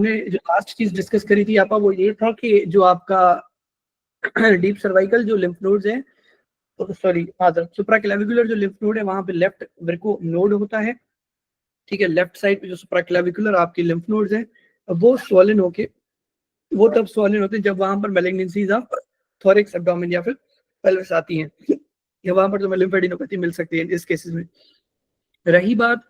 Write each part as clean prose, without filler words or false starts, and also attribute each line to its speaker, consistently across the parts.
Speaker 1: जो लास्ट चीज डिस्कस करी थी आपा, वो ये था कि जो आपका डीप सर्वाइकल जो लिम्फ नोड्स हैं, सॉरी सुप्राक्लेविकुलर जो लिम्फ नोड है, वहां पे लेफ्ट वर्को नोड होता है, ठीक है। लेफ्ट साइड पे जो सुप्राक्लेविकुलर आपकी लिम्फ नोड्स हैं, वो स्वॉलन होके, वो तब स्वॉलन होते हैं जब वहां पर मैलिग्नेंसीज ऑफ थोरिक्स एब्डोमेन या फिर पेल्विस आती हैं, या वहां पर तो लिम्फेडिनोपैथी मिल सकती है इस केसेस में। रही बात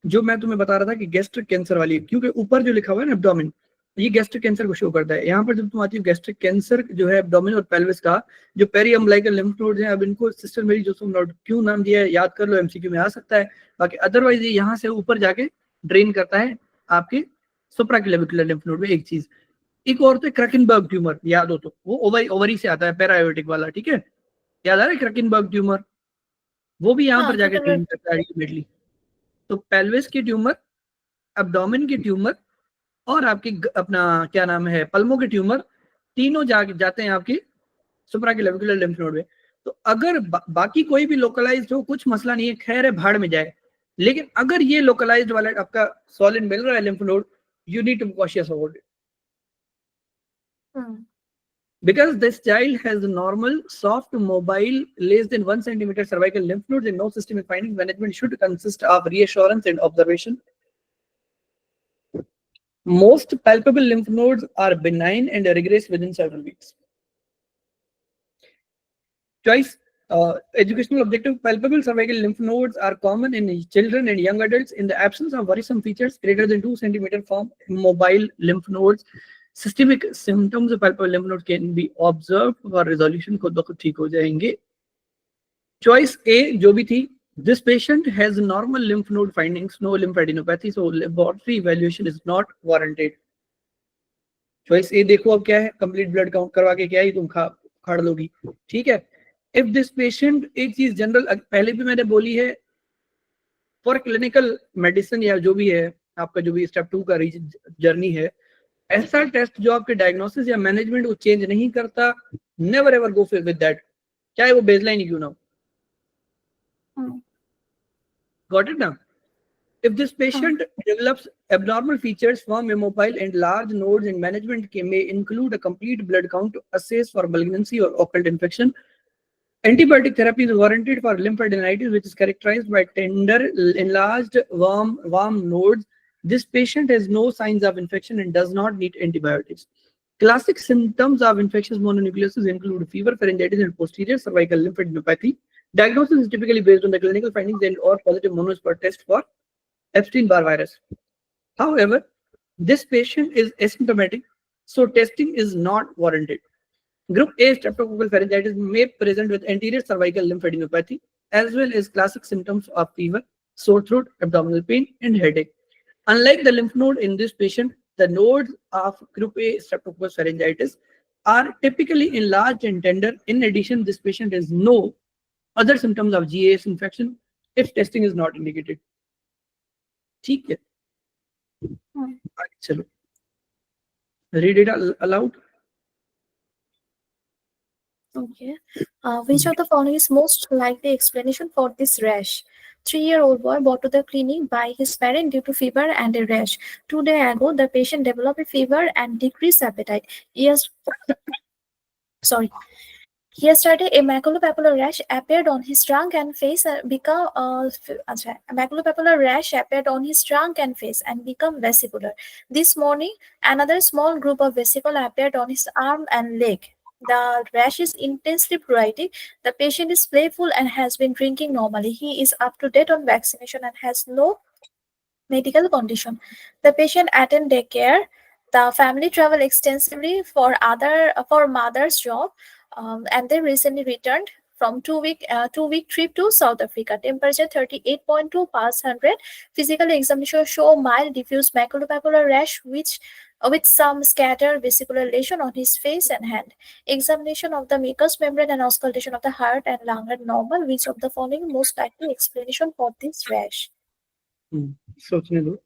Speaker 1: जो मैं तुम्हें बता रहा था कि गैस्ट्रिक कैंसर वाली, क्योंकि ऊपर जो लिखा हुआ है ना एब्डोमेन, ये गैस्ट्रिक कैंसर को शो करता है। यहाँ पर जब तुम आती हो गैस्ट्रिक कैंसर जो है एब्डोमेन और पेल्विस का, जो पेरी अम्बलाइकल लिम्फ नोड्स हैं, अब इनको सिस्टर मेरी जो तुम नोड क्यों नाम दिया है याद कर लो, एमसीक्यू में आ सकता है। बाकी अदरवाइज ये यहाँ से ऊपर जाके ड्रेन करता है आपके सुप्राक्लेविकुलर लिम्फ नोड में। एक चीज एक और तो क्रकिनबर्ग ट्यूमर, याद हो तो, वो ओवरी से आता है, पैरायोटिक वाला, ठीक है। याद आ रहा है क्रकिनबर्ग ट्यूमर, वो भी यहाँ
Speaker 2: हाँ,
Speaker 1: पर जाके
Speaker 2: क्रकिनबर्ग
Speaker 1: ड्रेन करता है अल्टीमेटली। तो पेल्विस की ट्यूमर, एब्डोमेन की ट्यूमर और आपकी अपना क्या नाम है पल्मो के ट्यूमर, तीनों जाते हैं आपकी सुप्राक्लेविकुलर लिम्फ नोड में। तो अगर बाकी कोई भी लोकलाइज्ड हो, कुछ मसला नहीं है, खैर है, भाड़ में जाए। लेकिन अगर ये लोकलाइज्ड वाला आपका सॉलिड मिल रहा है lymph node, you need to be cautious about it, because this child has normal soft mobile less than 1 centimeter cervical lymph nodes and no systemic findings. Management should consist of reassurance and observation. Most palpable lymph nodes are benign and regress within several weeks. Choice. Educational objective. Palpable cervical lymph nodes are common in children and young adults in the absence of worrisome features greater than 2 centimeter form mobile lymph nodes. Systemic symptoms of palpable lymph nodes can be observed for resolution, खुद ब खुद ठीक हो जाएंगे। Choice A जो भी थी, this patient has normal lymph node findings, no lymphadenopathy, so laboratory evaluation is not warranted. Choice A देखो अब क्या है, कंप्लीट ब्लड काउंट करवा के क्या है तुम खाड़ लोगी, ठीक है। इफ दिस पेशेंट, एक चीज जनरल पहले भी मैंने बोली है, फॉर क्लिनिकल मेडिसिन या जो भी है आपका, जो भी स्टेप 2 का जर्नी है, ऐसा टेस्ट जो आपके डायग्नोसिस या मैनेजमेंट को चेंज नहीं करता, never ever go with that, चाहे वो बेसलाइन क्यों ना हो। गॉट इट ना? If this patient develops abnormal features, form immobile and large nodes, and management may include a complete blood count to assess for malignancy or occult infection. Antibiotic therapy is warranted for lymphadenitis, which is characterized by tender, enlarged, warm nodes. This patient has no signs of infection and does not need antibiotics. Classic symptoms of infectious mononucleosis include fever, pharyngitis, and posterior cervical lymphadenopathy. Diagnosis is typically based on the clinical findings and or positive monospot test for Epstein-Barr virus. However, this patient is asymptomatic, so testing is not warranted. Group A streptococcal pharyngitis may present with anterior cervical lymphadenopathy, as well as classic symptoms of fever, sore throat, abdominal pain, and headache. Unlike the lymph node in this patient, the nodes of Group A streptococcal pharyngitis are typically enlarged and tender. In addition, this patient has no other symptoms of GAS infection if testing is not indicated. ठीक है, चलो read it aloud.
Speaker 2: Okay. Which of the following is most likely explanation for this rash? 3-year-old boy brought to the clinic by his parent due to fever and a rash. 2 days ago, the patient developed a fever and decreased appetite. Yesterday, a maculopapular rash appeared on his trunk and face maculopapular rash appeared on his trunk and face and become vesicular. This morning, another small group of vesicle appeared on his arm and leg. The rash is intensely pruritic. The patient is playful and has been drinking normally. He is up to date on vaccination and has no medical condition. The patient attend daycare. The family travel extensively for mother's job, and they recently returned from 2-week trip to South Africa. Temperature 38.2 past 100. Physical examination show mild diffuse maculopapular rash, which with some scattered vesicular lesion on his face and hand. Examination of the mucous membrane and auscultation of the heart and lung are normal. Which of the following most likely explanation for this rash?
Speaker 1: सोचने दो।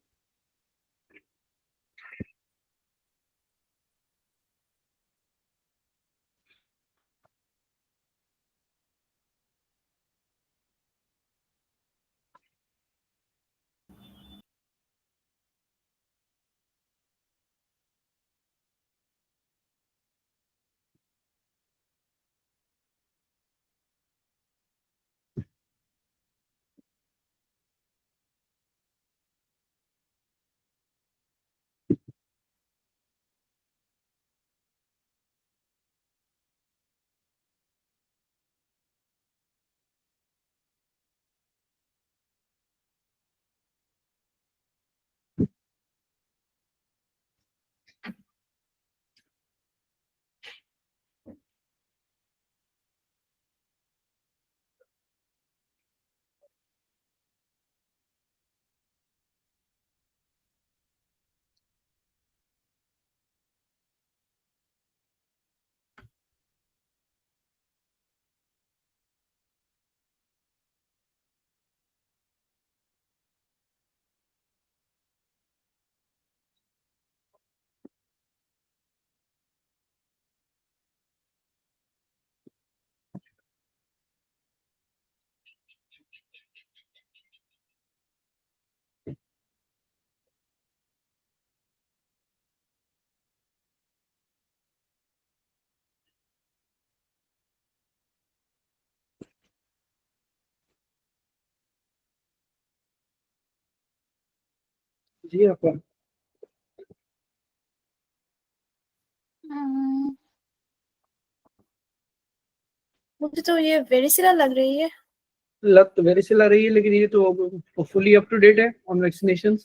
Speaker 1: जी आपका
Speaker 2: मुझे तो ये वेरिसिला लग रही है।
Speaker 1: लग तो वेरी सिला रही है, लेकिन ये तो फुली अप टू डेट है ऑन वैक्सीनेशन।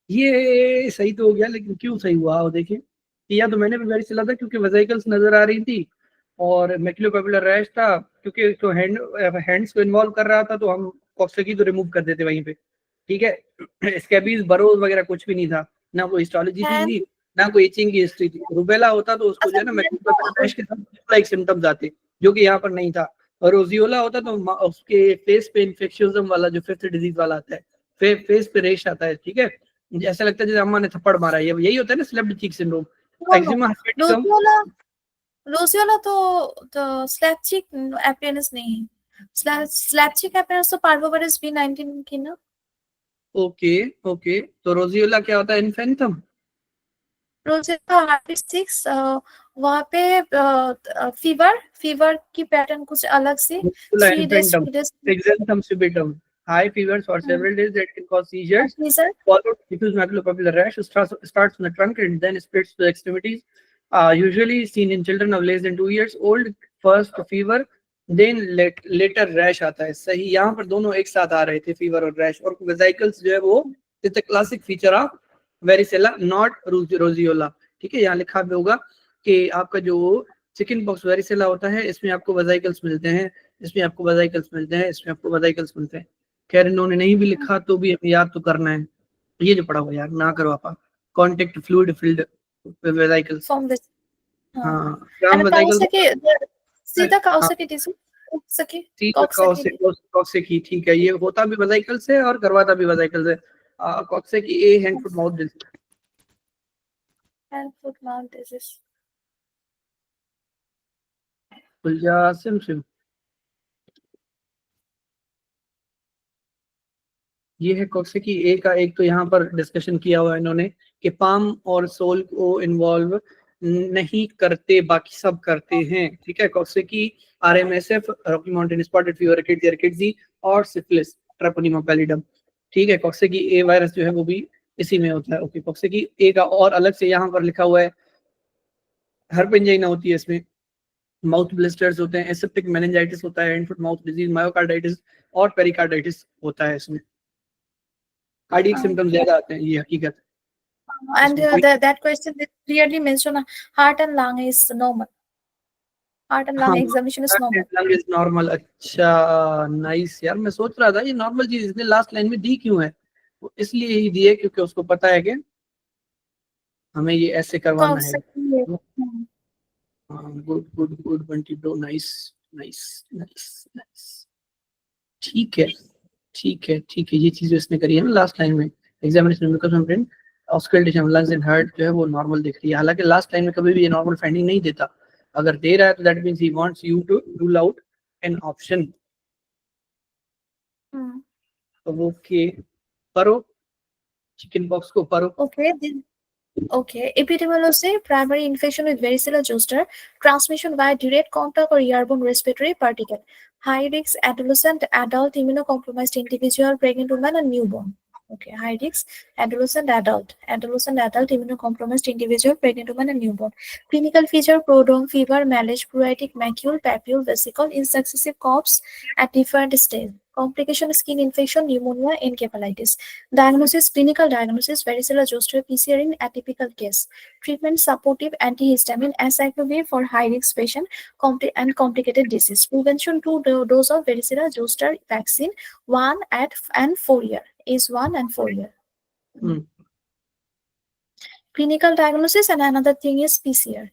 Speaker 1: ये सही तो हो गया, लेकिन क्यों सही हुआ वो देखिए। या तो मैंने भी वेरी सिला था क्योंकि वेसिकल्स नजर आ रही थी, और मैक्युलोपैपुलर रैश था क्योंकि तो हैंड्स को इन्वॉल्व कर रहा था, तो हम कॉक्सेकी तो रिमूव कर देते वहीं पे। ठीक है, स्कैबीज बरोज वगैरह कुछ भी नहीं था, ना कोई हिस्टोलॉजी
Speaker 2: हैंड,
Speaker 1: थी, ना कोई इचिंग की हिस्ट्री थी। रुबेला होता तो उसको जो
Speaker 2: अच्छा
Speaker 1: है ना
Speaker 2: हैंड
Speaker 1: मैक्युलोपैपुलर
Speaker 2: को,
Speaker 1: रैश के साथ लाइक सिम्टम्स आते, जो कि यहाँ पर नहीं था। और रोजियोला होता तो उसके फेस पे इन्फेक्शियज्म वाला जो फिफ्थ डिजीज वाला आता है, फेस पे रेश आता है। ठीक है, ऐसा लगता है जैसे अम्मा ने थप्पड़ मारा है, यही होता है ना slapped cheek syndrome.
Speaker 2: No no,
Speaker 1: eczema herpeticum.
Speaker 2: Roseola, roseola तो स्लैपचिक अपीयरेंस नहीं है। स्लैपचिक अपीयरेंस तो पार्वोविरस B19 की ना।
Speaker 1: ओके ओके, तो रोजियोला क्या होता है? इन्फेंथम।
Speaker 2: रोजियोला हार्टिस्टिक्स, वहाँ पे फीवर, फीवर की पैटर्न कुछ अलग सी,
Speaker 1: रोजियोला
Speaker 2: 3 days
Speaker 1: इन्फेंटम,
Speaker 2: 3 days।
Speaker 1: एक्जेंथम सुबिटम, high fevers for several days that can cause seizures,
Speaker 2: Sneezer,
Speaker 1: followed diffuse maculopapular rash starts on the trunk and then spreads to the extremities. Usually seen in children of less than 2 years old. First fever, then later rash आता है। सही, यहाँ पर दोनों एक साथ आ रहे थे, फीवर और रैश। और वेसिकल्स जो है वो it's a classic feature of varicella, not roseola. ठीक है, यहाँ लिखा भी होगा कि आपका जो चिकन पॉक्स वेरिसेला होता है, इसमें आपको वेसिकल्स मिलते हैं, इसमें आपको वेसिकल्स मिलते हैं, इसमें आपको वेसिकल्स मिलते हैं। खैर, इन्होंने नहीं भी लिखा तो भी हमें याद तो करना है। ये जो पढ़ा हुआ यार ना करो आप। Contact fluid filled vesicles.
Speaker 2: from this,
Speaker 1: हाँ, ग्राम
Speaker 2: and
Speaker 1: वेसिकल्स।
Speaker 2: सीधा Kawasaki disease,
Speaker 1: कॉक्सेकी, ठीक है, ये होता भी वेसिकल से और करवाता भी वेसिकल से। Coxsackie A hand foot mouth disease.
Speaker 2: and foot mouth disease.
Speaker 1: खुलजा सिम सिम। ये है कॉक्सेकी ए का एक, तो यहाँ पर डिस्कशन किया हुआ है इन्होंने कि पाम और सोल को इन्वॉल्व नहीं करते, बाकी सब करते हैं। ठीक है, coxsackie RMSF, Rocky Mountain spotted fever, rickettsii और सिफिलिस, ट्रेपोनिमा पैलिडम। ठीक है, कॉक्सेकी ए वायरस जो है वो भी इसी में होता है। ओके, कॉक्सेकी ए का और अलग से यहाँ पर लिखा हुआ है, हर्पेंजाइना होती है इसमें, माउथ ब्लिस्टर्स होते हैं, एसेप्टिक मेनिंजाइटिस होता है, hand foot mouth disease, myocarditis और पेरिकार्डाइटिस होता है इसमें। कार्डियक सिम्टम्स ज्यादा आते हैं, ये हकीकत है।
Speaker 2: And
Speaker 1: इसमें कोई
Speaker 2: that question is clearly mentioned, heart and lung is normal. Heart and lung
Speaker 1: हाँ,
Speaker 2: examination is normal.
Speaker 1: Lung is normal. अच्छा, नाइस यार, मैं सोच रहा था ये नॉर्मल चीज इसने लास्ट लाइन में दी क्यों है। वो इसलिए ही दी है क्योंकि उसको पता है कि हमें ये ऐसे करवाना है।
Speaker 2: Kawasaki,
Speaker 1: good good good Bunty bro, nice nice nice nice. ठीक है ठीक है ठीक है, ये चीज इसने करी है ना लास्ट लाइन में। एग्जामिनेशन में complaint auscultation lungs and heart जो है वो नॉर्मल दिख रही है, हालांकि लास्ट लाइन में कभी भी ये नॉर्मल फाइंडिंग नहीं देता। अगर दे रहा है तो that means he wants you to rule out an option. Okay, परो, चिकन पॉक्स को परो।
Speaker 2: okay. Okay, epidemiology, primary infection with varicella zoster, transmission via direct contact or airborne respiratory particle. High risk adolescent, adult, immunocompromised individual, pregnant woman, and newborn. Okay, high risk adolescent, adult, immunocompromised individual, pregnant woman, and newborn. Clinical feature: prodrome, fever, malaise, pruritic macule, papule, vesicle in successive coughs at different stages. Complication: skin infection, pneumonia, encephalitis. Diagnosis: clinical diagnosis, varicella zoster, PCR in atypical case. Treatment: supportive antihistamine, acyclovir for high-risk patient and complicated disease. Prevention: 2 doses of varicella zoster vaccine, 1 and 4 year, is 1 and 4 year. Clinical diagnosis, and another thing is PCR.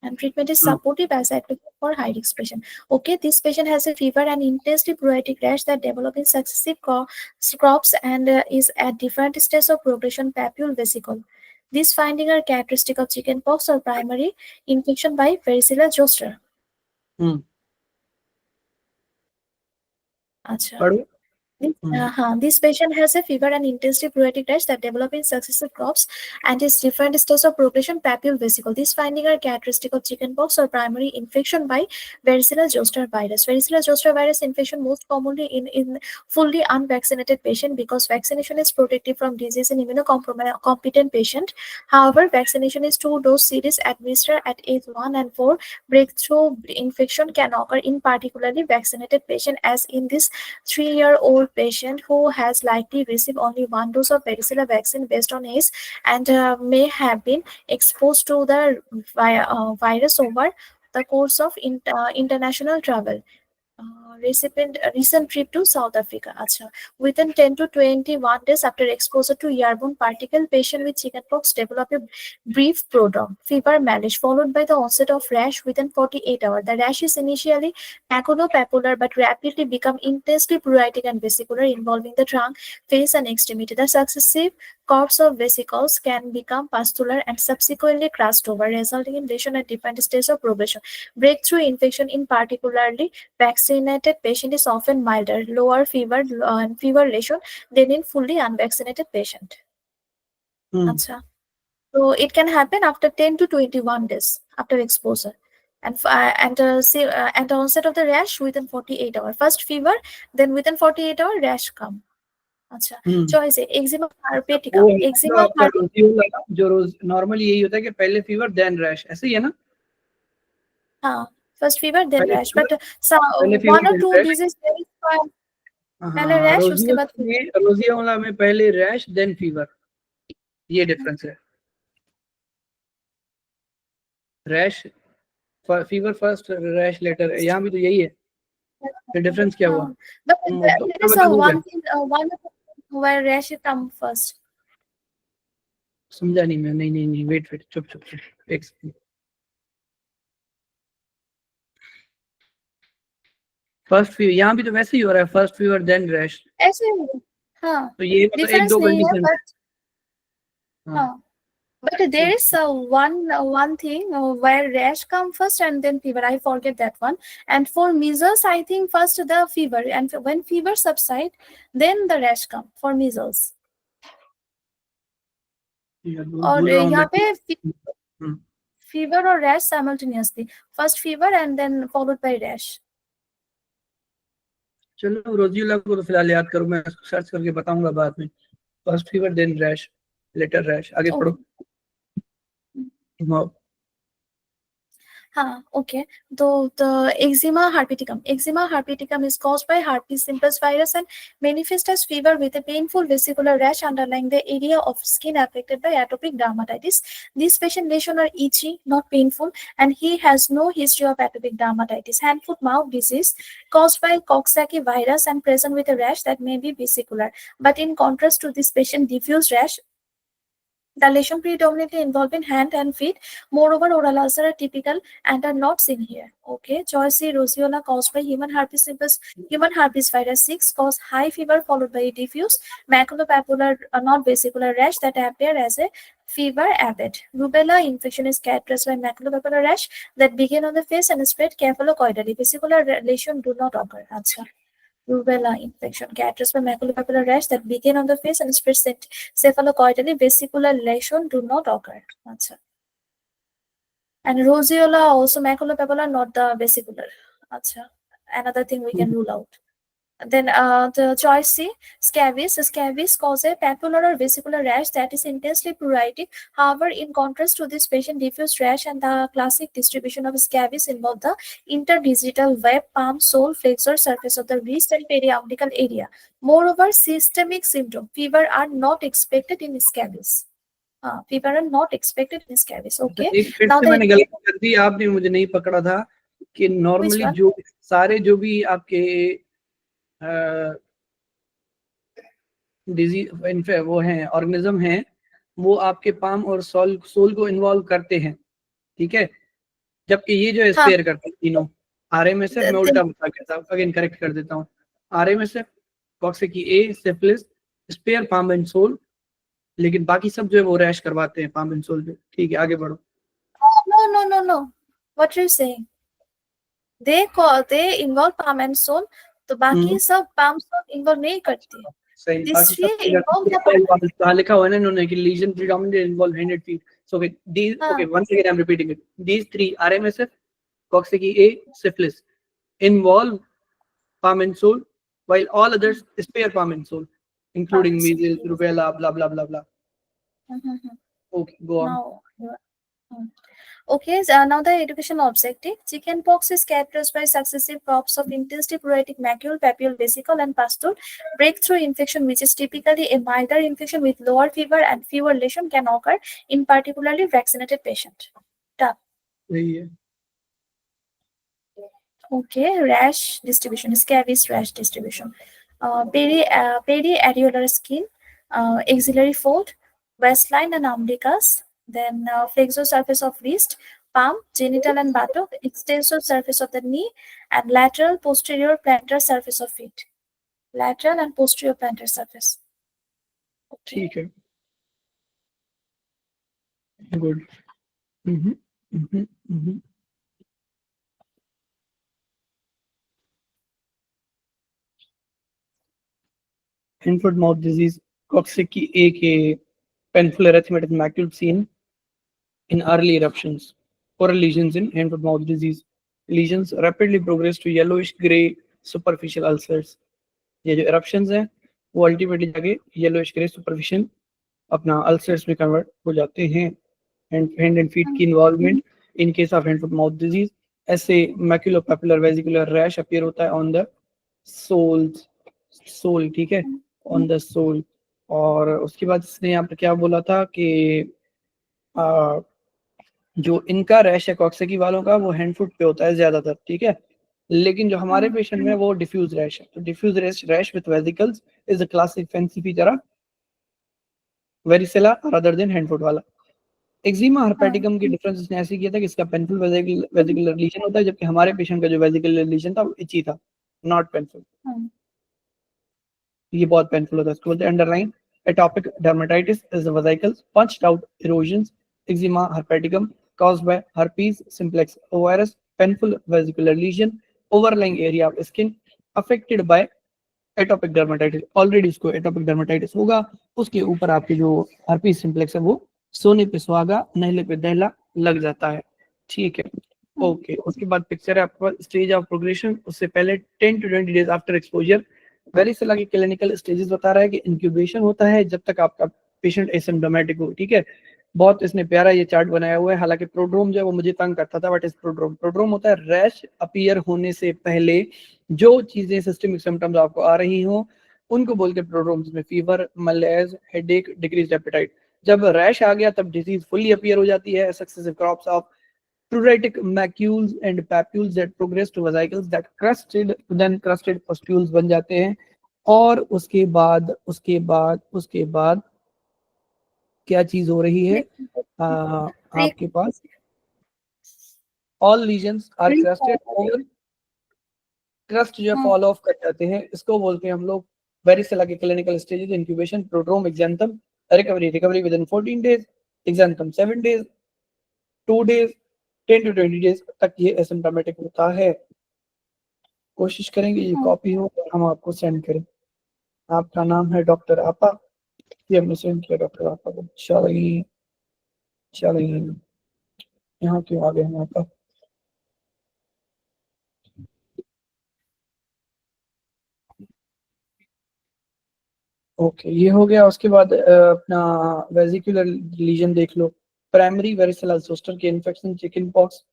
Speaker 2: And treatment is supportive acyclovir for high-risk patient. Okay, this patient has a fever and intensely pruritic rash that develop in successive coughs and is at different stages of progression, papule, vesicle. These findings are characteristic of chickenpox or primary infection by varicella zoster. अच्छा,
Speaker 1: पढ़ो।
Speaker 2: This patient has a fever and intensive pruritic rash that develop in successive coughs and is different stage of progression papule vesicle. These findings are characteristic of chickenpox or primary infection by varicella zoster virus. Varicella zoster virus infection most commonly in fully unvaccinated patient because vaccination is protective from disease in immunocompetent patient. However, vaccination is 2-dose series administered at age 1 and 4. Breakthrough infection can occur in particularly vaccinated patient, as in this 3-year-old patient who has likely received only 1 dose of varicella vaccine based on age and may have been exposed to the virus over the course of international travel. Recent trip to South Africa. Acha. Within 10 to 21 days after exposure to airborne particle, patient with chickenpox develop a brief prodrome, fever, malaise, followed by the onset of rash within 48 hours. The rash is initially maculopapular but rapidly become intensely pruritic and vesicular, involving the trunk, face, and extremity. The successive coughs of vesicles can become pustular and subsequently crust over, resulting in lesion at different stages of progression. Breakthrough infection, in particularly vaccinated patient, is often milder, lower fever and fever lesion than in fully unvaccinated patient. Acha. So it can happen after 10 to 21 days after exposure. And the onset of the rash within 48 hours. First fever, then within 48 hours rash come. अच्छा choice है eczema herpeticum eczema
Speaker 1: जो रोज normally यही होता है कि पहले fever then rash, ऐसे ही है ना?
Speaker 2: हाँ, first fever then rash, but one और टू डिजीज पहले रैश उसके बाद
Speaker 1: रोजियोला में पहले रैश देन फीवर, ये डिफरेंस है। Rash fever first, rash later, यहाँ भी तो यही है। The difference क्या हुआ?
Speaker 2: But there is one thing, one where rash come first.
Speaker 1: समझा नहीं मैं, नहीं वेट चुप एक सेकंड। फर्स्ट फीवर यहाँ भी तो वैसे ही हो रहा है, फर्स्ट फीवर देन रैश,
Speaker 2: ऐसे ही। हाँ,
Speaker 1: तो ये मतलब एक दो कंडीशन है।
Speaker 2: हाँ, but there is one thing where rash come first and then fever. I forget that one. And for measles, I think first the fever, and when fever subside, then the rash come for measles. और यहाँ पे fever और rash simultaneously. First fever and then followed by rash.
Speaker 1: चलो रोजियोला को तो फिलहाल याद करो, मैं सर्च करके बताऊंगा बाद में। First fever then rash later rash, आगे पढ़ो।
Speaker 2: Okay. So the eczema herpeticum is caused by herpes simplex virus and manifests as fever with a painful vesicular rash underlying the area of skin affected by atopic dermatitis. This patient lesions are itchy, not painful, and he has no history of atopic dermatitis. Hand, foot, mouth disease caused by Coxsackie virus and present with a rash that may be vesicular. But in contrast to this patient diffuse rash, the lesion predominantly involved in hand and feet. Moreover, oral ulcers are typical and are not seen here. Okay, choice C, roseola caused by human herpes simplex, human herpes virus 6 cause high fever followed by diffuse maculopapular, not vesicular rash that appear as a fever abate. Rubella infection is characterized by maculopapular rash that begin on the face and spread cephalocoidally. Vesicular lesion do not occur. Achha. Rubella infection characterized by maculopapular rash that begin on the face and spread cephalocoidally. Vesicular lesion do not occur. Achha. And roseola also maculopapular, not the vesicular. Achha. Another thing we can rule out. Then the choice C, scabies. Scabies cause a papular or vesicular rash that is intensely pruritic. However, in contrast to this patient diffuse rash, and the classic distribution of scabies involve the interdigital web, palm, sole, flexor surface of the wrist and periapical area. Moreover, systemic symptom, fever are not expected in scabies. Fever are not expected in scabies. Okay.
Speaker 1: Now मैंने गलती कर दी, आपने मुझे नहीं पकड़ा था कि normally जो सारे जो भी आपके डिजीज वो हैं, ऑर्गेनिज्म हैं, वो आपके पाम और सोल को इन्वॉल्व करते हैं, ठीक है, जबकि ये जो स्पेयर करते हैं तीनों। आरएमए से मैं उल्टा बता गया था, अगेन करेक्ट कर देता हूँ। आरएमए से coxsackie A, syphilis, spare, palm and sole, लेकिन बाकी सब जो है वो रैश करवाते हैं पाम एंड सोल पे। ठीक है, आगे बढ़ो।
Speaker 2: No. What are you saying? They involve palm and sole. तो बाकी सब पाम सॉल्व इन्वॉल्व नहीं करती।
Speaker 1: सही,
Speaker 2: These
Speaker 1: बाकी
Speaker 2: three
Speaker 1: सब
Speaker 2: involve the
Speaker 1: कहाँ लिखा हुआ है ना इन्होंने कि lesion predominantly involve hand and feet. So okay, these
Speaker 2: हाँ,
Speaker 1: okay, once again I'm repeating it. These three RMSF, Coxsackie A, syphilis involve palm and sole, while all others spare palm and sole, including
Speaker 2: palm
Speaker 1: measles,
Speaker 2: sole.
Speaker 1: rubella, blah blah blah blah.
Speaker 2: Mhm.
Speaker 1: Okay, go on.
Speaker 2: Now, hmm. Okay, so now the educational objective. Chickenpox is characterized by successive coughs of intensely pruritic macule, papule, vesicle, and pustule. Breakthrough infection, which is typically a milder infection with lower fever and fewer lesion, can occur in particularly vaccinated patient. Done.
Speaker 1: सही है.
Speaker 2: Okay, rash distribution, scabies rash distribution. Periareolar skin, axillary fold, waistline and umbilicus, then flexor surface of wrist, palm, genital and buttock, extensor surface of the knee, and lateral posterior plantar surface of feet. Lateral and posterior plantar surface. Okay.
Speaker 1: ठीक है. Good. Mhm. Mhm. Mhm. Hand foot mouth disease, Coxsackie A के painful erythematous macule seen in early eruptions. Oral lesions in hand foot mouth disease. Lesions rapidly progress to yellowish gray superficial ulcers. ये जो eruptions हैं वो ultimately जाके yellowish gray superficial अपना ulcers में convert हो जाते हैं. Hand and feet की involvement in case of hand foot mouth disease. ऐसे maculopapular vesicular rash appear होता है on the sole, ठीक है, on the sole. और उसके बाद इसने यहाँ पर क्या बोला था कि जो इनका रैश है कॉक्सेकी वालों का वो हैंड फुट पे होता है ज्यादातर, ठीक है, लेकिन जो हमारे पेशेंट में वो डिफ्यूज रैश है. तो diffuse rash with vesicles is a classic fancy feature of varicella other than hand foot वाला. एक्जिमा हर्पेटिकम की डिफरेंस इसने ऐसे किया था कि इसका पेनफुल वेसिकुलर लीजन होता है, जबकि हमारे पेशेंट का जो वेसिकुलर लीजन था वो इची था, नॉट पेनफुल. ये बहुत पेनफुल होता है. इसको बोलते हैं underline atopic dermatitis is vesicles punched out erosions. Eczema herpeticum caused by herpes simplex virus, painful vesicular lesion, overlying area of skin affected by atopic dermatitis. Already उसको एटॉपिक डर्मेटाइटिस होगा, उसके ऊपर आपके जो herpes simplex है वो सोने पे सुहागा नहले पे दहला लग जाता है, ठीक है. ओके, उसके बाद पिक्चर है आपके पास स्टेज ऑफ प्रोग्रेशन. उससे पहले 10 to 20 days after exposure. Varicella के क्लिनिकल स्टेजेस बता रहा है कि इंक्यूबेशन होता है जब तक आपका पेशेंट एसिम्प्टोमेटिक हो, ठीक है. बहुत इसने प्यारा ये चार्ट बनाया हुआ है. हालांकि प्रोड्रोम जो है वो मुझे तंग करता था. What is prodrome? प्रोड्रोम होता है रैश अपीयर होने से पहले जो चीजें सिस्टमिक सिम्टम्स आपको आ रही हो उनको बोलते हैं प्रोड्रोम, जिसमें फीवर, मलेज, हेडेक, डिक्रीज एपेटाइट. जब रैश आ गया तब डिजीज फुल्ली अपीयर हो जाती है. Successive crops of pruritic macules and papules that progress to vesicles that crusted pustules बन जाते हैं. और उसके बाद क्या चीज हो रही है आपके पास? all lesions are crusted और क्रस्ट जो फॉल ऑफ कर जाते हैं, इसको बोलते हैं हम लोग वेरिसेला के clinical stages. Incubation, prodrome, exanthem, recovery within 14 days, exanthem 7 days, 2 days, 10 to 20 days तक ये एसिम्प्टोमेटिक होता है. कोशिश करेंगे ये कॉपी हो और हम आपको सेंड करें. आपका नाम है डॉक्टर आपा, ये हमने सेंड किया डॉक्टर आपा को. चलिए यहाँ क्यों आ गए हम आपा? ओके, ये हो गया. उसके बाद अपना वेसिकुलर लीजन देख लो. प्राइमरी वेरिसेला जोस्टर के infection, chicken pox,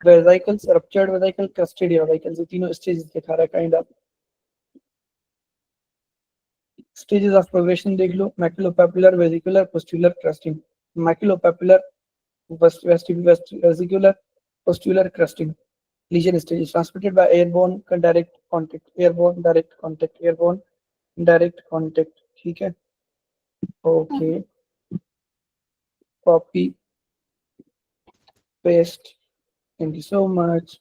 Speaker 1: vesicles, ruptured vesicle, crusted vesicles, ये तीनों स्टेजेस दिखा रहा है kind of. Stages of progression देख लो. Maculopapular, vesicular, pustular, crusting. Maculopapular, vesicular, pustular, crusting. lesion stage is transmitted by airborne direct contact, direct contact, ठीक है. Okay, copy paste, thank you so much.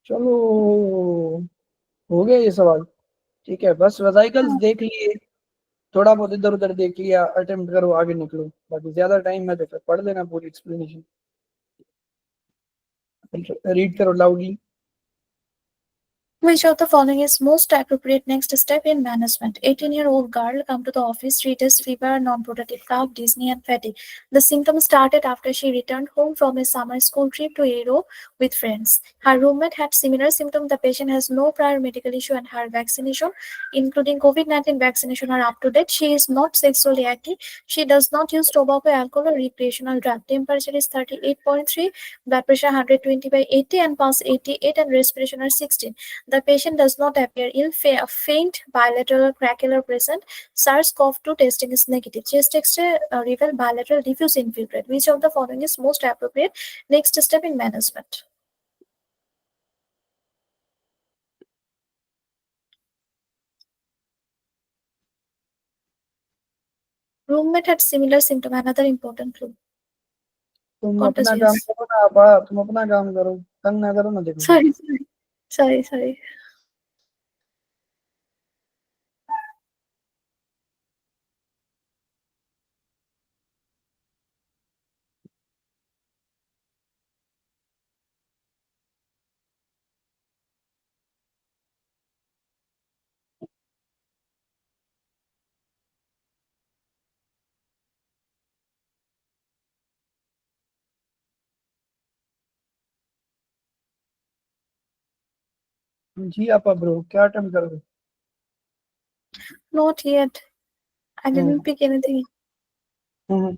Speaker 1: चलो हो गया ये सवाल, ठीक है. बस वेसिकल्स देख लिए, थोड़ा बहुत इधर उधर देख लिया, अटेम्प्ट करो आगे निकलो. बाकी ज्यादा टाइम है तो फिर पढ़ लेना पूरी एक्सप्लेनेशन, रीड करो loudly.
Speaker 2: Which of the following is most appropriate next step in management? 18-year-old girl come to the office, treated fever, non-productive cough, dizzy and fatigue. The symptoms started after she returned home from a summer school trip to Aero with friends. Her roommate had similar symptoms. The patient has no prior medical issue and her vaccination, including COVID-19 vaccination, are up to date. She is not sexually active. She does not use tobacco, alcohol or recreational drug. Temperature is 38.3, blood pressure 120/80 and pulse 88 and respiration are 16. The patient does not appear ill, faint, bilateral or crackle present. SARS-CoV-2 testing is negative. Chest X-ray reveal bilateral diffuse infiltrate. Which of the following is most appropriate next step in management? Roommate had similar symptom. Another important clue.
Speaker 1: तुम अपना काम
Speaker 2: Contagious.
Speaker 1: करो ना आपा, तुम अपना काम करो, तंग ना करो ना देखो।
Speaker 2: Sorry.
Speaker 1: जी आपा ब्रो, क्या अटेम्प्ट करोगे?
Speaker 2: Not yet. I didn't
Speaker 1: hmm,
Speaker 2: pick anything.
Speaker 1: Hmm,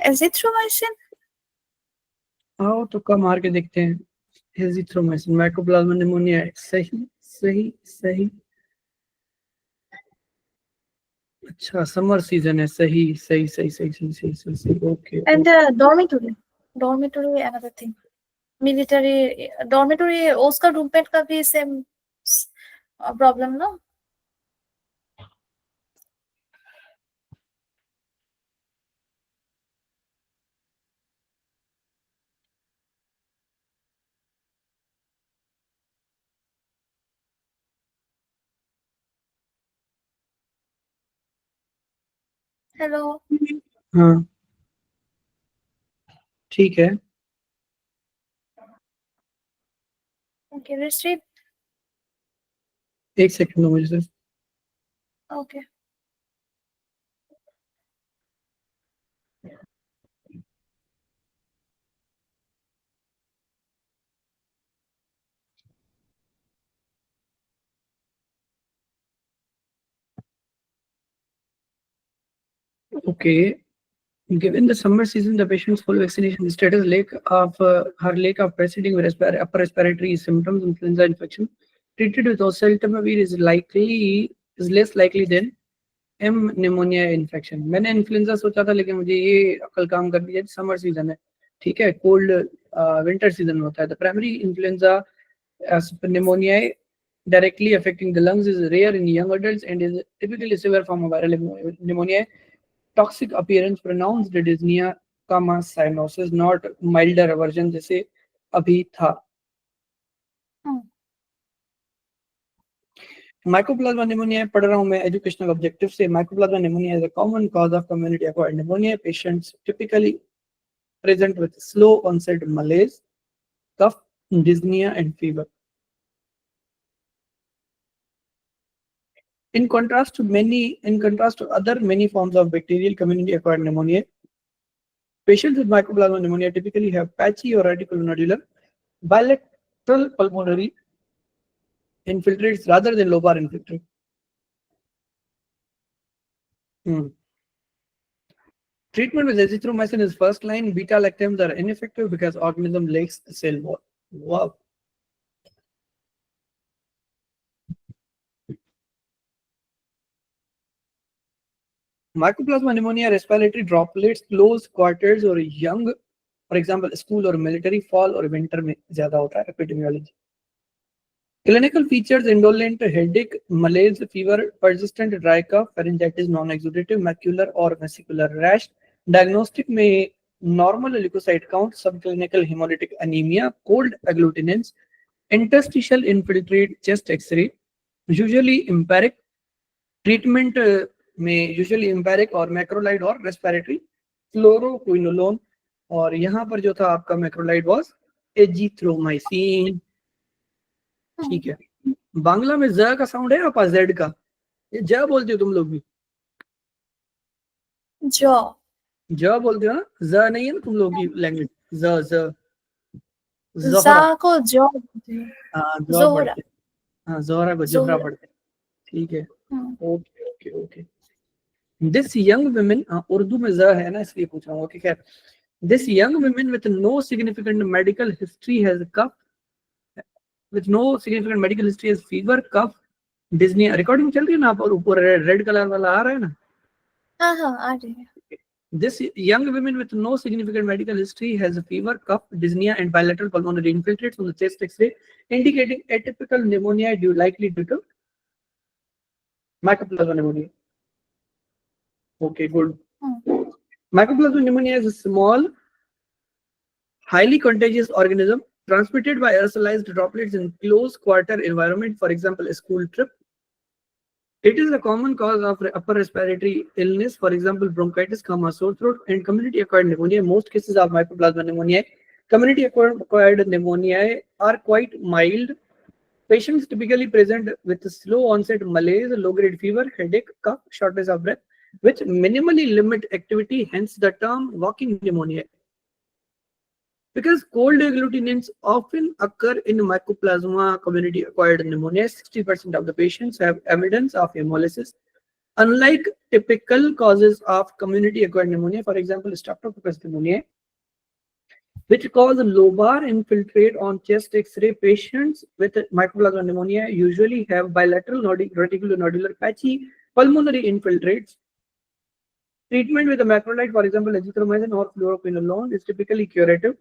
Speaker 2: Azithromycin?
Speaker 1: आओ तो कम मार के देखते हैं। एजिथ्रोमाइसिन, माइकोप्लाज्मा निमोनिया है। सही सही सही। अच्छा, समर सीजन है। सही सही सही सही सही सही सही सही। Okay
Speaker 2: And dormitory. Dormitory, another thing. Military dormitory, उसका रूममेट का भी same problem ना? Hello.
Speaker 1: हाँ ठीक है।
Speaker 2: Okay, let's read.
Speaker 1: एक सेकंड दो मुझे सिर्फ।
Speaker 2: Okay.
Speaker 1: Okay. Given the summer season, the patient's full vaccination status, her lack of preceding upper respiratory symptoms, influenza infection, treated with oseltamivir is less likely than M pneumonia infection. मैंने influenza सोचा था, लेकिन मुझे ये अकल काम कर दिया। समर सीजन है, ठीक है, कोल्ड विंटर सीजन में होता है। The primary influenza pneumonia directly affecting the lungs is rare in young adults and is typically a severe form of viral pneumonia. Toxic appearance, pronounced dyspnea, cyanosis, not milder version जैसे अभी था। Mycoplasma pneumonia पढ़ रहा हूँ मैं educational objective से। Mycoplasma pneumonia is a common cause of community acquired pneumonia. Patients typically present with slow onset malaise, cough, dyspnea, and fever. In contrast to many forms of bacterial community acquired pneumonia, patients with Mycoplasma pneumonia typically have patchy or reticulonodular bilateral pulmonary infiltrates rather than lobar infiltrate. Treatment with azithromycin is first line. Beta-lactams are ineffective because organism lacks the cell wall. Wow. Mycoplasma pneumonia, respiratory droplets, close quarters or young, for example, school or military, fall or winter में ज़्यादा होता है epidemiology. Clinical features: indolent headache, malaise, fever, persistent dry cough, pharyngitis, non-exudative, macular or vesicular rash. Diagnostic में normal leukocyte count, subclinical hemolytic anemia, cold agglutinations, interstitial infiltrate, chest X-ray, usually empiric. Treatment में usually empiric और macrolide और respiratory, fluoroquinolone, और यहाँ पर जो था आपका macrolide was azithromycin. ठीक है. बांग्ला में ज का साउंड है आपका जेड का, ये ज बोलते हो तुम लोग भी? ज बोलते हो ना, ज नहीं है ना तुम लोग की लैंग्वेज? ज ज ज़ोहरा.
Speaker 2: को जो
Speaker 1: हाँ ज
Speaker 2: जोहरा
Speaker 1: पढ़ते, हाँ ज़ोहरा को जोहरा पढ़ते. ठीक है. Okay okay okay. This young women, Urdu में ज है ना इसलिए पूछ रहा हूँ. ओके खैर. This young woman with no significant medical history has cough, with no significant medical history has fever, cough, dyspnea. Recording चल रही है ना आप, और ऊपर रेड कलर वाला आ रहा है ना?
Speaker 2: हाँ हाँ आ रही है.
Speaker 1: This young woman with no significant medical history has a fever, cough, dyspnea, and bilateral pulmonary infiltrates on the chest X-ray, indicating atypical pneumonia likely due to Mycoplasma pneumonia. Okay, good. Mycoplasma pneumonia is a small, highly contagious organism transmitted by aerosolized droplets in close quarter environment, for example, a school trip. It is a common cause of upper respiratory illness, for example, bronchitis, sore throat, and community-acquired pneumonia. Most cases of Mycoplasma pneumonia, community-acquired pneumonia, are quite mild. Patients typically present with slow onset malaise, low-grade fever, headache, cough, shortness of breath, which minimally limit activity, hence the term walking pneumonia. Because cold agglutinations often occur in Mycoplasma community-acquired pneumonia, 60% of the patients have evidence of hemolysis. Unlike typical causes of community-acquired pneumonia, for example, Streptococcus pneumoniae, which cause lobar infiltrate on chest X-ray, patients with Mycoplasma pneumonia usually have bilateral reticulonodular patchy pulmonary infiltrates. Treatment with a macrolide, for example, azithromycin or fluoroquinolone, is typically curative.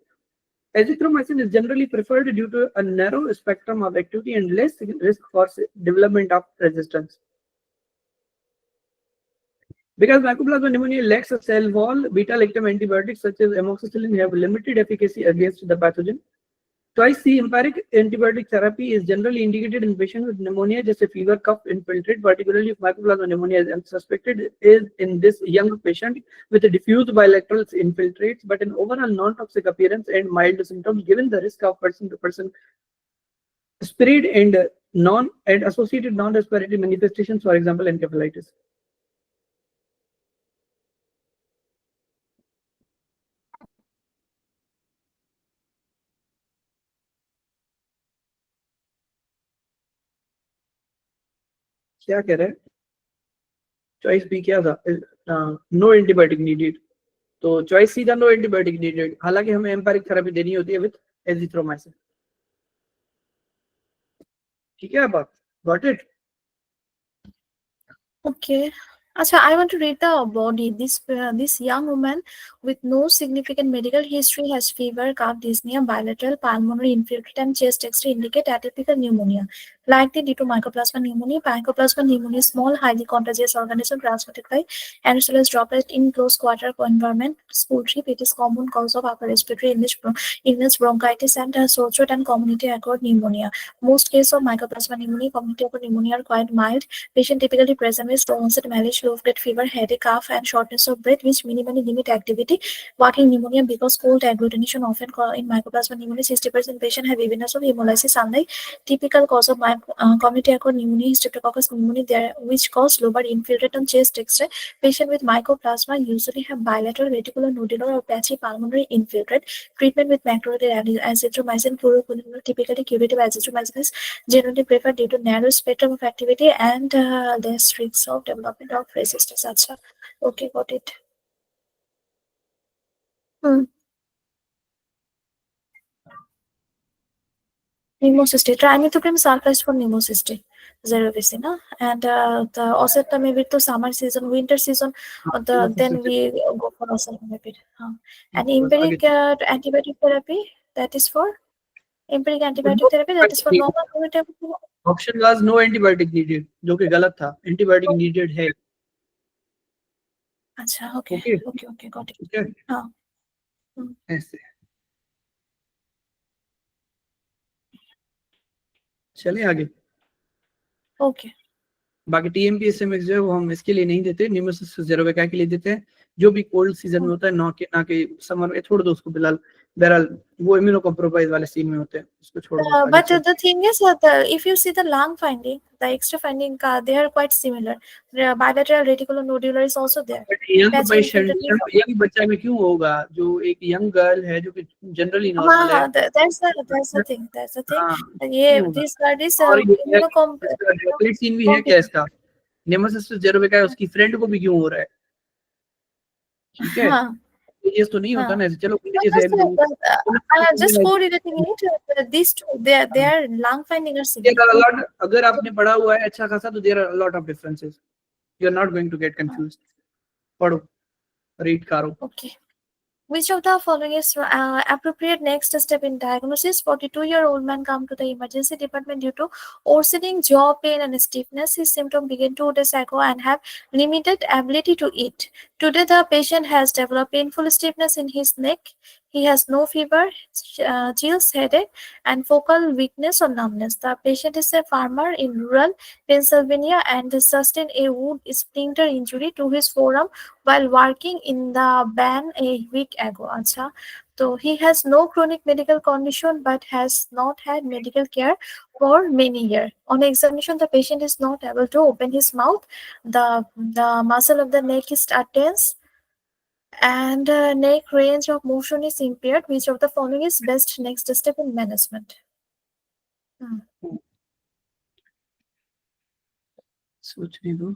Speaker 1: Azithromycin is generally preferred due to a narrow spectrum of activity and less risk for development of resistance. Because Mycoplasma pneumonia lacks a cell wall, beta-lactam antibiotics such as amoxicillin have limited efficacy against the pathogen. Twice C empiric antibiotic therapy is generally indicated in patients with pneumonia, just a fever, cough, infiltrate, particularly if Mycoplasma pneumonia is suspected is in this young patient with a diffuse bilateral infiltrates, but an overall non-toxic appearance and mild symptoms, given the risk of person-to-person spread and associated non-respiratory manifestations, for example, encephalitis. क्या कह रहे हैं? Choice B क्या था? No antibiotic needed. तो choice C था no antibiotic needed, हालांकि हमें एम्पायरिक थेरेपी देनी होती है विद एजिथ्रोमाइसिन. ठीक है बात? Got it?
Speaker 2: Okay. Acha, I want to read the body. This young woman with no significant medical history has fever, cough, dyspnea, bilateral pulmonary infiltrate, and chest X-ray indicate atypical pneumonia, likely due to Mycoplasma pneumonia. Mycoplasma pneumonia is small, highly contagious organism transmitted by aerosolized droplet in close quarter environment. School trip. It is common cause of upper respiratory illness, bronchitis, and sore throat, and community-acquired pneumonia. Most cases of Mycoplasma pneumonia, community-acquired pneumonia, are quite mild. Patient typically present with slow onset malaise, low-grade fever, headache, cough, and shortness of breath, which minimally limit activity. Walking pneumonia, because cold agglutination often in Mycoplasma pneumonia, 60% patients have evidence of hemolysis. Unlike typical cause of community-acquired pneumonia, Streptococcus pneumoniae, which cause lobar infiltrate on chest X-ray, patients with Mycoplasma usually have bilateral reticulonodular or patchy pulmonary infiltrate. Treatment with macrolide, azithromycin, fluoroquinolone, typically curative. Azithromycin is generally preferred due to narrow spectrum of activity and less risks of development of resistance. Acha. Okay, got it. Pneumocystis. Trimethoprim sulfate for pneumocystis. zero BC, na? And the oseltamivir to summer season, winter season, then we go for oseltamivir. And empiric antibiotic therapy, that is for empiric antibiotic therapy, that is for normal rheumatoid.
Speaker 1: Option was no antibiotic needed, जो कि गलत था, antibiotic needed है।
Speaker 2: अच्छा, okay,
Speaker 1: Okay.
Speaker 2: okay, got it.
Speaker 1: ठीक है,
Speaker 2: हाँ,
Speaker 1: ऐसे चले आगे।
Speaker 2: okay.
Speaker 1: बाकी TMPSMX जो है वो हम इसके लिए नहीं देते, न्यूमोसिस ज़ेरोविका के लिए देते हैं, जो भी कोल्ड सीजन में होता है, ना कि समर में। छोड़ दो उसको फिलहाल, बहरहाल वो इम्यूनो कॉम्प्रोमाइज वाले सीन में होते हैं, उसको छोड़ दो। आगे
Speaker 2: But
Speaker 1: चल।
Speaker 2: the thing is, if you see the lung finding, the extra finding, they are quite similar. The bilateral reticulonodular is also there.
Speaker 1: But young
Speaker 2: Patchy
Speaker 1: patient,
Speaker 2: infiltrative.
Speaker 1: Young बच्चा में क्यों होगा, जो एक यंग गर्ल है जो कि जनरली नॉर्मल है।
Speaker 2: That's the thing. That's the thing.
Speaker 1: हाँ,
Speaker 2: Yeah,
Speaker 1: क्यों होगा?
Speaker 2: this
Speaker 1: और ये
Speaker 2: immunocomp.
Speaker 1: इसका ड्रॉपलेट सीन भी है क्या इसका, नेमेसिस ज़ेरोविका है, उसकी फ्रेंड को भी क्यों हो रहा है? ठीक है,
Speaker 2: हाँ,
Speaker 1: ये तो नहीं होता
Speaker 2: हाँ.
Speaker 1: ना ऐसे। चलो
Speaker 2: But just correlating it, these two, their lung finding are similar.
Speaker 1: अगर आपने पढ़ा हुआ है अच्छा खासा, तो there are lot of differences, you are not going to get confused. पढ़ो, रीड करो।
Speaker 2: Okay. Which of the following is appropriate next step in diagnosis? 42-year-old man come to the emergency department due to worsening jaw pain and stiffness. His symptoms began 2 days ago and have limited ability to eat. Today, the patient has developed painful stiffness in his neck. He has no fever, chills, headache, and focal weakness or numbness. The patient is a farmer in rural Pennsylvania and sustained a wood splinter injury to his forearm while working in the van a week ago. Acha. So he has no chronic medical condition but has not had medical care for many years. On examination, the patient is not able to open his mouth. The muscle of the neck is tense and neck range of motion is impaired. Which of the following is best next step in management?
Speaker 1: सोचने दो।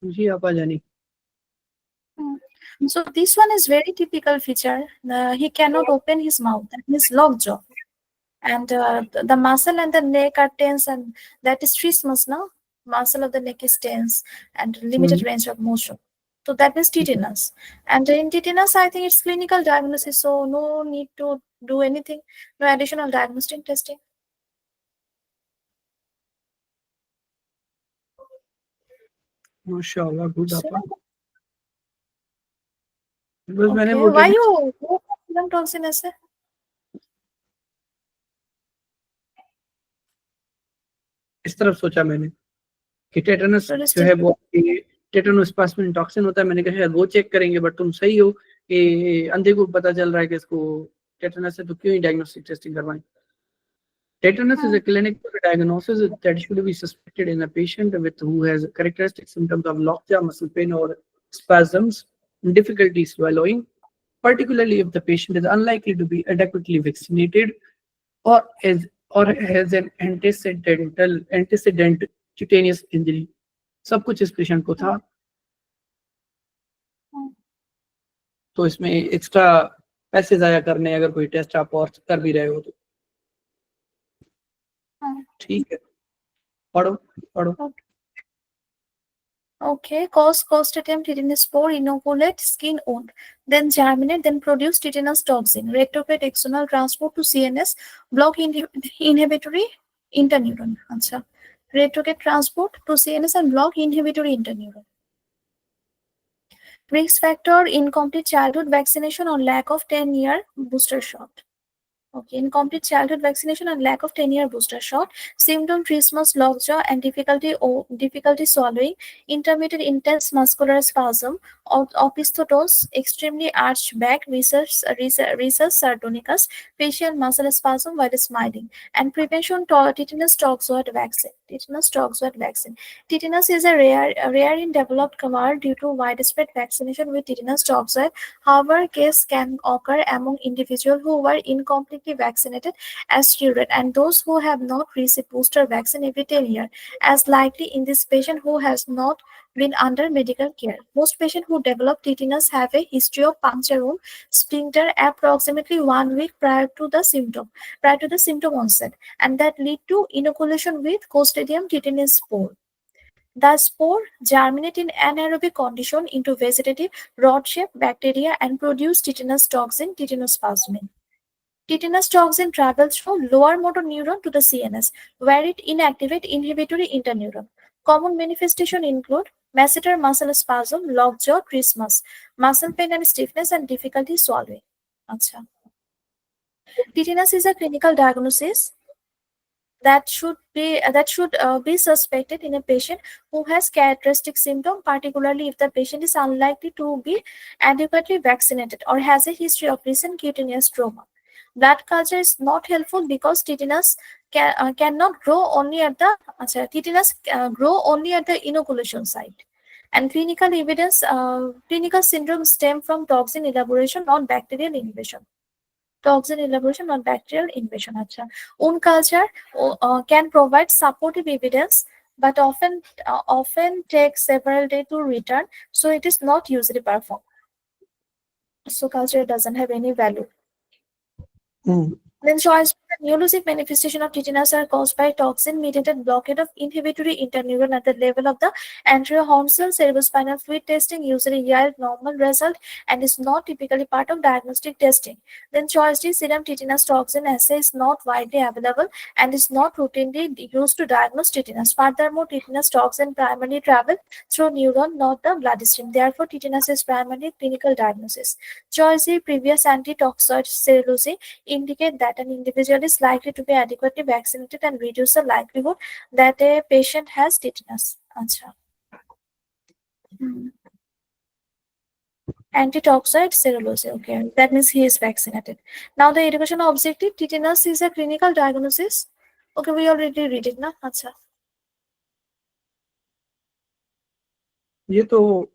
Speaker 1: मुझे आप आ जानी।
Speaker 2: So this one is very typical feature. He cannot open his mouth. That means locked jaw. And the muscle and the neck are tense, and that is trismus, no? Muscle of the neck is tense and limited range of motion. So that means tetanus. And in tetanus, I think it's clinical diagnosis, so no need to do anything, no additional diagnostic testing.
Speaker 1: माशाल्लाह, good
Speaker 2: So,
Speaker 1: आपा। बस मैंने
Speaker 2: okay,
Speaker 1: वो
Speaker 2: why you serum toxin ऐसे?
Speaker 1: इस तरफ सोचा मैंने कि टेटनस
Speaker 2: So
Speaker 1: जो है वो टेटनस प्लाज्मिन टॉक्सिन होता है। मैंने कहा शायद वो चेक करेंगे, बट तुम सही हो कि अंधे को पता चल रहा है कि इसको टेटनस है, तो क्यों ही डायग्नोस्टिक टेस्टिंग करवाएं। Tetanus is a clinical diagnosis that should be suspected in a patient with who has characteristic symptoms of lockjaw, muscle pain, or spasms, difficulty swallowing, particularly if the patient is unlikely to be adequately vaccinated or has an antecedent cutaneous injury. सब कुछ इस patient को था, तो इसमें extra पैसे जाया करने अगर कोई टेस्ट आप और कर भी रहे हो तो ठीक है। पढ़ो पढ़ो।
Speaker 2: Okay, cause Clostridium tetanus spore inoculate skin wound, then germinate, then produce tetanus toxin, retrograde external transport to CNS, block inhibitory interneuron. Achha. Retrograde transport to CNS and block inhibitory interneuron. Risk factor: incomplete childhood vaccination or lack of 10-year booster shot. Okay, incomplete childhood vaccination and lack of 10-year booster shot. Symptom: trismus, lockjaw, and difficulty swallowing, intermittent intense muscular spasm, opisthotos, extremely arched back, recess sardonicus, facial muscle spasm while smiling, and prevention: tetanus toxoid vaccine. Tetanus is rare in developed world due to widespread vaccination with tetanus toxoid. However, case can occur among individuals who were incompletely vaccinated as children and those who have not received booster vaccine every 10 years, as likely in this patient who has not been under medical care. Most patients who develop tetanus have a history of puncture wound, splinter approximately 1 week prior to the symptom onset, and that lead to inoculation with Clostridium tetanus spore. The spore germinate in anaerobic condition into vegetative rod-shaped bacteria and produce tetanus toxin, tetanospasmin. Tetanus toxin travels from lower motor neuron to the CNS, where it inactivates inhibitory interneuron. Common manifestations include masseter muscle spasm, lockjaw, trismus, muscle pain and stiffness, and difficulty swallowing. Achha. Tetanus is a clinical diagnosis that should be suspected in a patient who has characteristic symptom, particularly if the patient is unlikely to be adequately vaccinated or has a history of recent cutaneous trauma. Blood culture is not helpful because tetanus cannot grow only at the grow only at the inoculation site. And clinical evidence: clinical syndrome stem from toxin elaboration, not bacterial invasion. Not bacterial invasion. Wound culture can provide supportive evidence, but often takes several days to return, so it is not usually performed. So culture doesn't have any value. Then choice: neurologic manifestation of tetanus are caused by toxin-mediated blockade of inhibitory interneuron at the level of the anterior horn cell. Cerebrospinal fluid testing usually yield normal result and is not typically part of diagnostic testing. Then choice D: serum tetanus toxin assay is not widely available and is not routinely used to diagnose tetanus. Furthermore, tetanus toxin primarily travel through neuron, not the bloodstream. Therefore, tetanus is primarily clinical diagnosis. Choice E: previous anti-toxoid serology indicate that an individual is likely to be adequately vaccinated and reduce the likelihood that a patient has tetanus. Anti-toxoid serology. Okay, that means he is vaccinated. Now the education objective: tetanus is a clinical diagnosis. Okay, we already read it, na? Acha.
Speaker 1: ये तो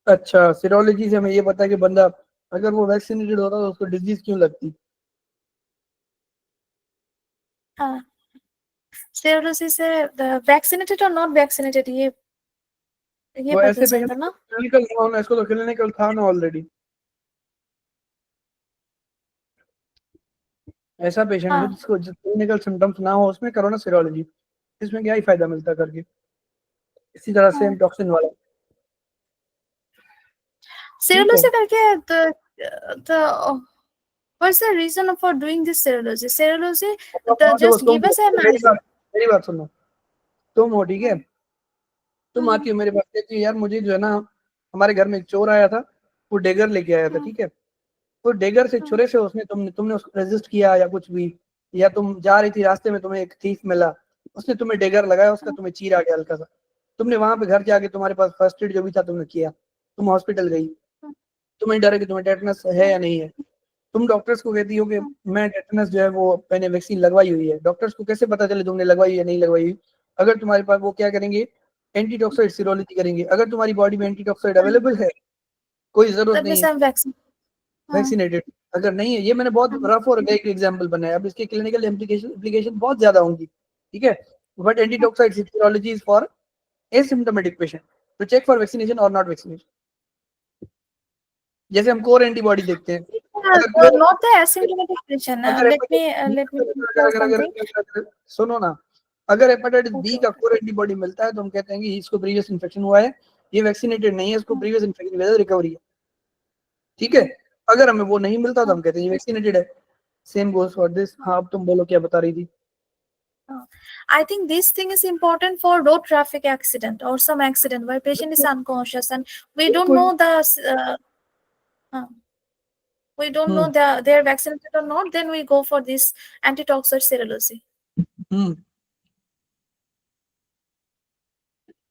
Speaker 1: अच्छा, serology से हमें ये पता है कि बंदा अगर वो वैक्सीनेटेड होता तो उसको डिजीज क्यों लगती।
Speaker 2: हाँ, serology से vaccinated or not vaccinated ये
Speaker 1: वो
Speaker 2: पता
Speaker 1: ऐसे
Speaker 2: चलता ना।
Speaker 1: क्लिनिकल होना, इसको तो क्लिनिकल था ना ऑलरेडी। ऐसा पेशेंट
Speaker 2: हाँ,
Speaker 1: जिसको क्लिनिकल सिम्टम्स ना हो उसमें करो ना सीरोलॉजी, इसमें क्या ही फायदा मिलता करके। इसी तरह से
Speaker 2: हाँ।
Speaker 1: टॉक्सिन वाला
Speaker 2: Serology करके the what's the reason for doing this serology? Serology just give us an idea.
Speaker 1: मेरी बात सुनो, तुम हो ठीक है, तुम
Speaker 2: हाँ,
Speaker 1: आती हो मेरे पास कहती हो यार मुझे जो है ना हमारे घर में एक चोर आया था, वो डेगर लेके आया था, ठीक है, तो डेगर से छुरे से उसने तुमने उसको रेजिस्ट किया या कुछ भी, या तुम जा रही थी रास्ते में तुम्हें एक थीफ मिला, उसने तुम्हें डेगर लगाया, उसका तुम्हें चीर आ गया हल्का सा, तुमने वहां पे घर जाके तुम्हारे पास फर्स्ट एड जो भी था तुमने किया, तुम हॉस्पिटल गई, तुम्हें डर है कि तुम्हें टेटनस है या नहीं है, तुम डॉक्टर्स को कहती हो कि मैं टेटनस जो है वो मैंने वैक्सीन लगवाई हुई है। डॉक्टर्स को कैसे पता चले तुमने लगवाई या नहीं लगवाई हुई? अगर तुम्हारे पास वो क्या करेंगे, एंटीटॉक्साइड सीरोलॉजी करेंगे। अगर तुम्हारी बॉडी में एंटीटॉक्साइड अवेलेबल है, कोई जरूरत नहीं है वैक्सीनेटेड, अगर नहीं है, ये मैंने बहुत रफ और वेग एग्जांपल बनाया, अब इसके क्लिनिकल एप्लीकेशन बहुत ज्यादा होंगी, ठीक है, but antitoxoid serology is for asymptomatic patient to check for vaccination और नॉट वैक्सीनेशन। जैसे हम कोर एंटीबॉडी देखते हैं,
Speaker 2: not the asymptomatic patient. Let me tell something.
Speaker 1: सुनो ना, अगर हेपेटाइटिस बी का कोर एंटीबॉडी मिलता है तो हम कहते हैं कि इसको प्रीवियस इन्फेक्शन हुआ है, ये वैक्सीनेटेड नहीं है, इसको प्रीवियस इन्फेक्शन की वजह से रिकवरी है, ठीक है। अगर हमें वो नहीं मिलता तो हम कहते हैं ये वैक्सीनेटेड है। Same goes for this. हाँ, अब तुम बोलो क्या बता रही थी।
Speaker 2: I think this thing is important for road traffic accident or some accident where patient is unconscious and we don't know we don't know they're vaccinated or not. Then we go for this antitoxin serology.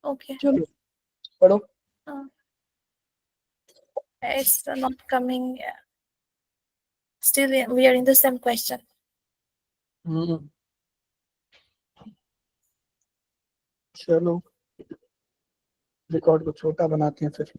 Speaker 2: Okay.
Speaker 1: चलो पढ़ो.
Speaker 2: It's not coming. Still, we are in the same question.
Speaker 1: चलो record को छोटा बनाते हैं फिर.